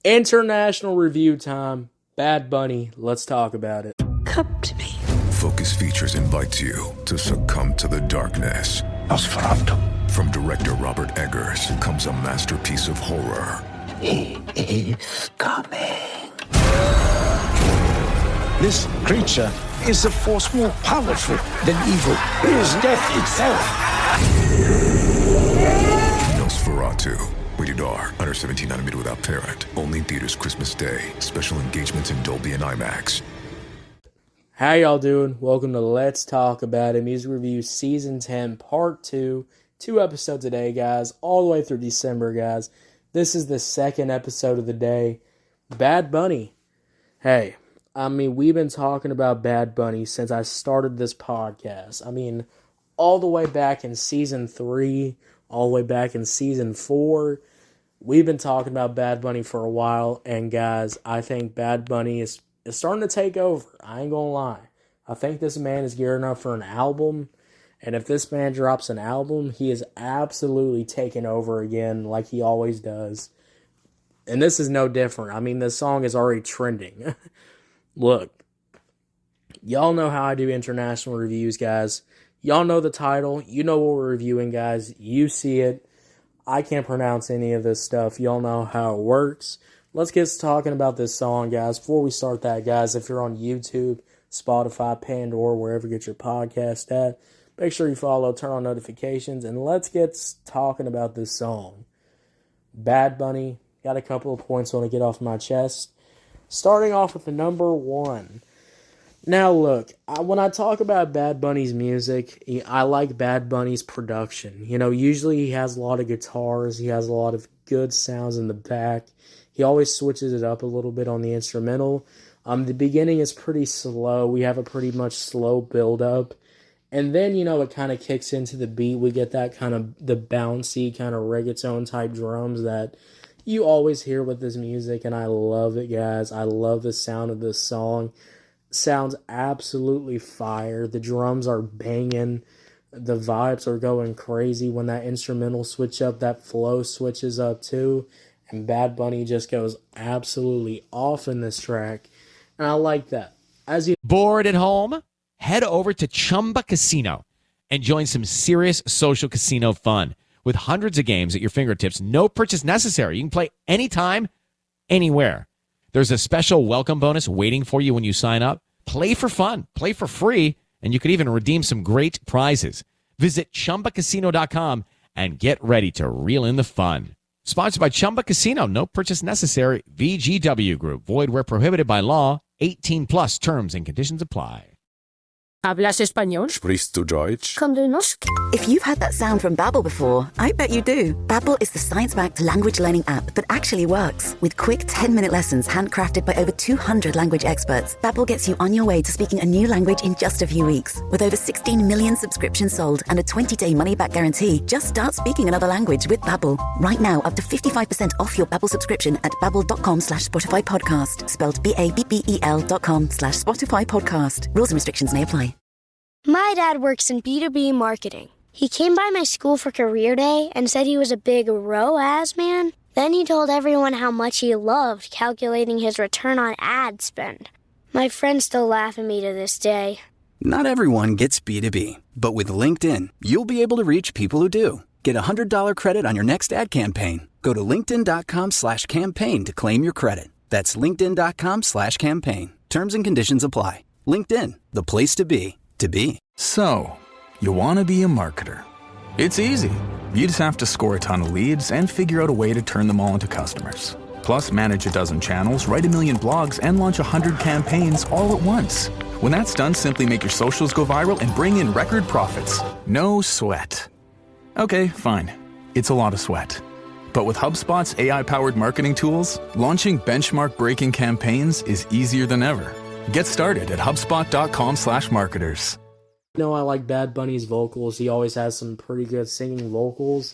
International review time. Bad Bunny, let's talk about it. Come to me. Focus Features invites you to succumb to the darkness. Nosferatu. From director Robert Eggers comes a masterpiece of horror. He is coming. This creature is a force more powerful than evil. It is death itself. Nosferatu. Rated R. Under 17 nanometer without parent. Only in theaters Christmas Day. Special engagements in Dolby and IMAX. How y'all doing? Welcome to Let's Talk About It Music Review Season 10 Part 2. 2 episodes today, guys. All the way through December, guys. This is the second episode of the day. Bad Bunny. Hey, we've been talking about Bad Bunny since I started this podcast. All the way back in Season 3, all the way back in Season 4. We've been talking about Bad Bunny for a while, and guys, I think Bad Bunny is starting to take over. I ain't gonna lie. I think this man is gearing up for an album, and if this man drops an album, he is absolutely taking over again like he always does. And this is no different. This song is already trending. Look, y'all know how I do international reviews, guys. Y'all know the title. You know what we're reviewing, guys. You see it. I can't pronounce any of this stuff. Y'all know how it works. Let's get talking about this song, guys. Before we start that, guys, if you're on YouTube, Spotify, Pandora, wherever you get your podcast at, make sure you follow, turn on notifications, and let's get talking about this song. Bad Bunny. Got a couple of points I want to get off my chest. Starting off with the number 1. Now, look, when I talk about Bad Bunny's music, I like Bad Bunny's production. Usually he has a lot of guitars. He has a lot of good sounds in the back. He always switches it up a little bit on the instrumental. The beginning is pretty slow. We have a pretty much slow build-up. And then, it kind of kicks into the beat. We get that kind of the bouncy kind of reggaeton-type drums that you always hear with this music. And I love it, guys. I love the sound of this song. Sounds absolutely fire. The drums are banging. The vibes are going crazy. When that instrumental switch up, that flow switches up too. And Bad Bunny just goes absolutely off in this track. And I like that. Bored at home? Head over to Chumba Casino and join some serious social casino fun. With hundreds of games at your fingertips, no purchase necessary. You can play anytime, anywhere. There's a special welcome bonus waiting for you when you sign up. Play for fun, play for free, and you could even redeem some great prizes. Visit ChumbaCasino.com and get ready to reel in the fun. Sponsored by Chumba Casino. No purchase necessary. VGW Group. Void where prohibited by law. 18 plus terms and conditions apply. ¿Hablas español? Sprichst du Deutsch? Komm du noch? If you've heard that sound from Babbel before, I bet you do. Babbel is the science-backed language learning app that actually works. With quick 10-minute lessons handcrafted by over 200 language experts, Babbel gets you on your way to speaking a new language in just a few weeks. With over 16 million subscriptions sold and a 20-day money-back guarantee, just start speaking another language with Babbel. Right now, up to 55% off your Babbel subscription at babbel.com/Spotify podcast. Spelled BABBEL.com/Spotify podcast. Rules and restrictions may apply. My dad works in B2B marketing. He came by my school for career day and said he was a big ROAS man. Then he told everyone how much he loved calculating his return on ad spend. My friends still laugh at me to this day. Not everyone gets B2B, but with LinkedIn, you'll be able to reach people who do. Get a $100 credit on your next ad campaign. Go to linkedin.com/campaign to claim your credit. That's linkedin.com/campaign. Terms and conditions apply. LinkedIn, the place to be. So, you want to be a marketer. It's easy. You just have to score a ton of leads and figure out a way to turn them all into customers. Plus, manage a dozen channels, write a million blogs, and launch 100 campaigns all at once. When that's done, simply make your socials go viral and bring in record profits. No sweat. Okay, fine. It's a lot of sweat. But with HubSpot's AI-powered marketing tools, launching benchmark-breaking campaigns is easier than ever. Get started at HubSpot.com/marketers. I like Bad Bunny's vocals. He always has some pretty good singing vocals.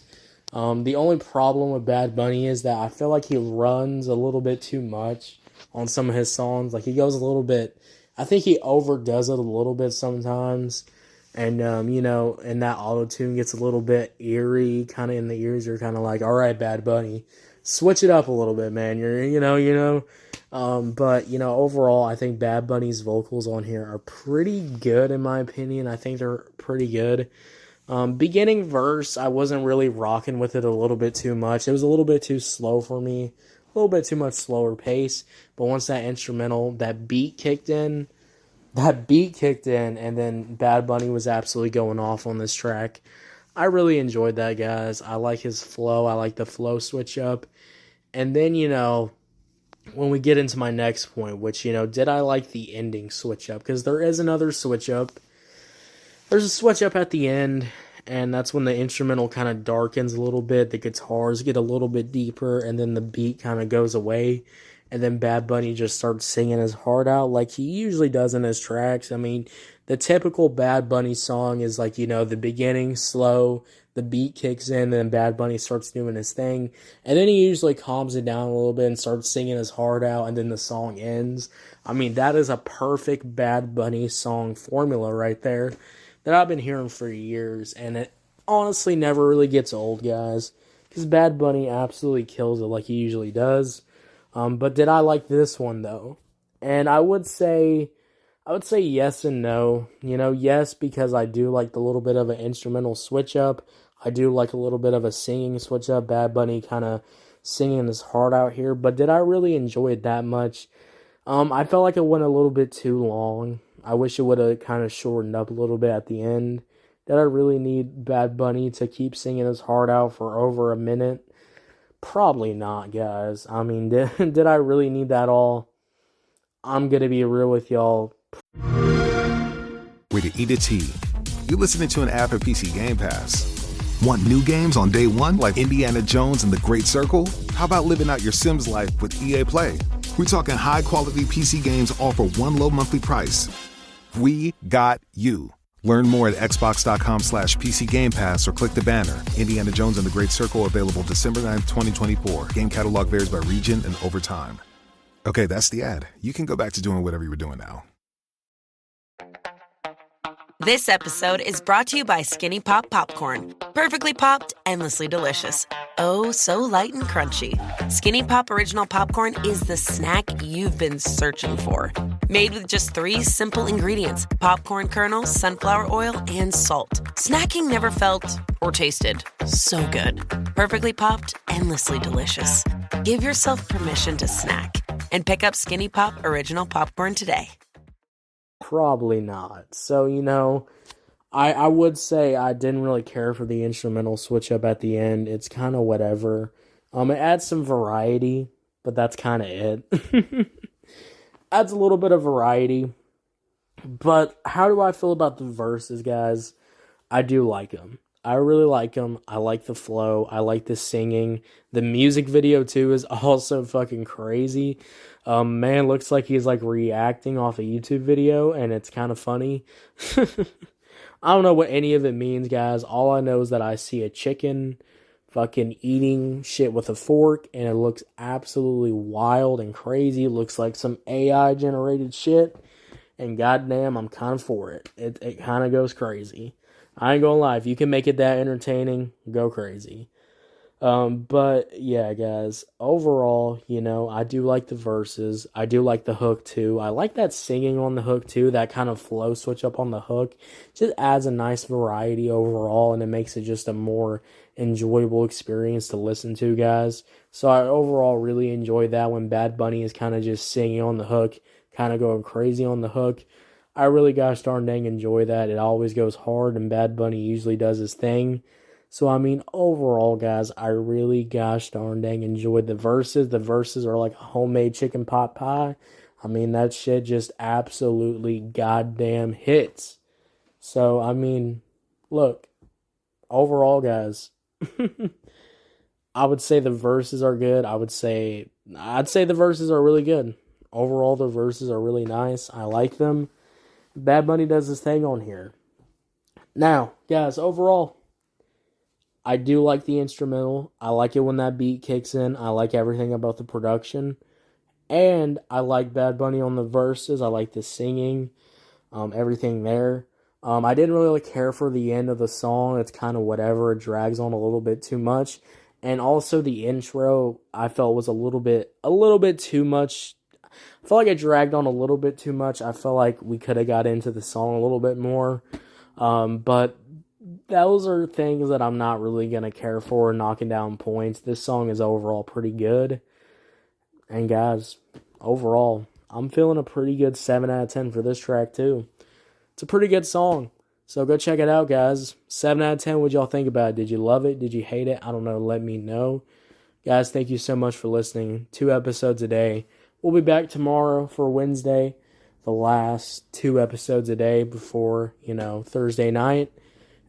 The only problem with Bad Bunny is that I feel like he runs a little bit too much on some of his songs. Like, he goes a little bit, I think he overdoes it a little bit sometimes. And, and that auto-tune gets a little bit eerie, kind of in the ears. You're kind of like, all right, Bad Bunny. switch it up a little bit, man. But overall, I think Bad Bunny's vocals on here are pretty good in my opinion. I think they're pretty good. Beginning verse, I wasn't really rocking with it a little bit too much. It was a little bit too slow for me, a little bit too much slower pace. But once that instrumental, that beat kicked in, and then Bad Bunny was absolutely going off on this track. I really enjoyed that, guys. I like his flow. I like the flow switch up. And then, when we get into my next point, which, did I like the ending switch up? Because there is another switch up. There's a switch up at the end, and that's when the instrumental kind of darkens a little bit. The guitars get a little bit deeper, and then the beat kind of goes away. And then Bad Bunny just starts singing his heart out like he usually does in his tracks. I mean, the typical Bad Bunny song is like, the beginning slow, the beat kicks in, and then Bad Bunny starts doing his thing. And then he usually calms it down a little bit and starts singing his heart out, and then the song ends. I mean, that is a perfect Bad Bunny song formula right there that I've been hearing for years. And it honestly never really gets old, guys, because Bad Bunny absolutely kills it like he usually does. But did I like this one, though? And I would say yes and no. Yes, because I do like the little bit of an instrumental switch up. I do like a little bit of a singing switch up. Bad Bunny kind of singing his heart out here. But did I really enjoy it that much? I felt like it went a little bit too long. I wish it would have kind of shortened up a little bit at the end. Did I really need Bad Bunny to keep singing his heart out for over a minute? Probably not, guys. I mean, did I really need that all? I'm going to be real with y'all. Way to eat a T. You're listening to an ad for PC Game Pass. Want new games on day one like Indiana Jones and the Great Circle? How about living out your Sims life with EA Play? We're talking high-quality PC games all for one low monthly price. We got you. Learn more at xbox.com/PC Game Pass or click the banner. Indiana Jones and the Great Circle available December 9th, 2024. Game catalog varies by region and over time. Okay, that's the ad. You can go back to doing whatever you were doing now. This episode is brought to you by Skinny Pop Popcorn. Perfectly popped, endlessly delicious. Oh, so light and crunchy. Skinny Pop Original Popcorn is the snack you've been searching for. Made with just 3 simple ingredients: popcorn kernels, sunflower oil, and salt. Snacking never felt or tasted so good. Perfectly popped, endlessly delicious. Give yourself permission to snack and pick up Skinny Pop Original Popcorn today. Probably not. So, I would say I didn't really care for the instrumental switch up at the end. It's kind of whatever. It adds some variety, but that's kind of it. Adds a little bit of variety. But how do I feel about the verses, guys? I do like them. I really like them. I like the flow. I like the singing. The music video, too, is also fucking crazy. Man looks like he's, reacting off a YouTube video, and it's kind of funny. I don't know what any of it means, guys. All I know is that I see a chicken fucking eating shit with a fork, and it looks absolutely wild and crazy. It looks like some AI-generated shit, and goddamn, I'm kind of for it. It kind of goes crazy. I ain't gonna lie, if you can make it that entertaining, go crazy. But yeah, guys, overall, I do like the verses. I do like the hook too. I like that singing on the hook too, that kind of flow switch up on the hook. Just adds a nice variety overall, and it makes it just a more enjoyable experience to listen to, guys. So I overall really enjoy that when Bad Bunny is kind of just singing on the hook, kind of going crazy on the hook. I really gosh darn dang enjoy that. It always goes hard, and Bad Bunny usually does his thing. So, I mean, overall, guys, I really gosh darn dang enjoyed the verses. The verses are like a homemade chicken pot pie. I mean, that shit just absolutely goddamn hits. So, I mean, look, overall, guys, I would say the verses are good. I'd say the verses are really good. Overall, the verses are really nice. I like them. Bad Bunny does his thing on here. Now, guys, overall, I do like the instrumental. I like it when that beat kicks in. I like everything about the production. And I like Bad Bunny on the verses. I like the singing, everything there. I didn't really care for the end of the song. It's kind of whatever. It drags on a little bit too much. And also the intro, I felt was a little bit too much. I felt like it dragged on a little bit too much. I felt like we could have got into the song a little bit more. But those are things that I'm not really going to care for knocking down points. This song is overall pretty good. And guys, overall, I'm feeling a pretty good 7 out of 10 for this track too. It's a pretty good song. So go check it out, guys. 7 out of 10, what'd y'all think about it? Did you love it? Did you hate it? I don't know. Let me know. Guys, thank you so much for listening. 2 episodes a day. We'll be back tomorrow for Wednesday. The last 2 episodes a day before, Thursday night.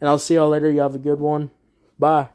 And I'll see y'all later. You have a good one. Bye.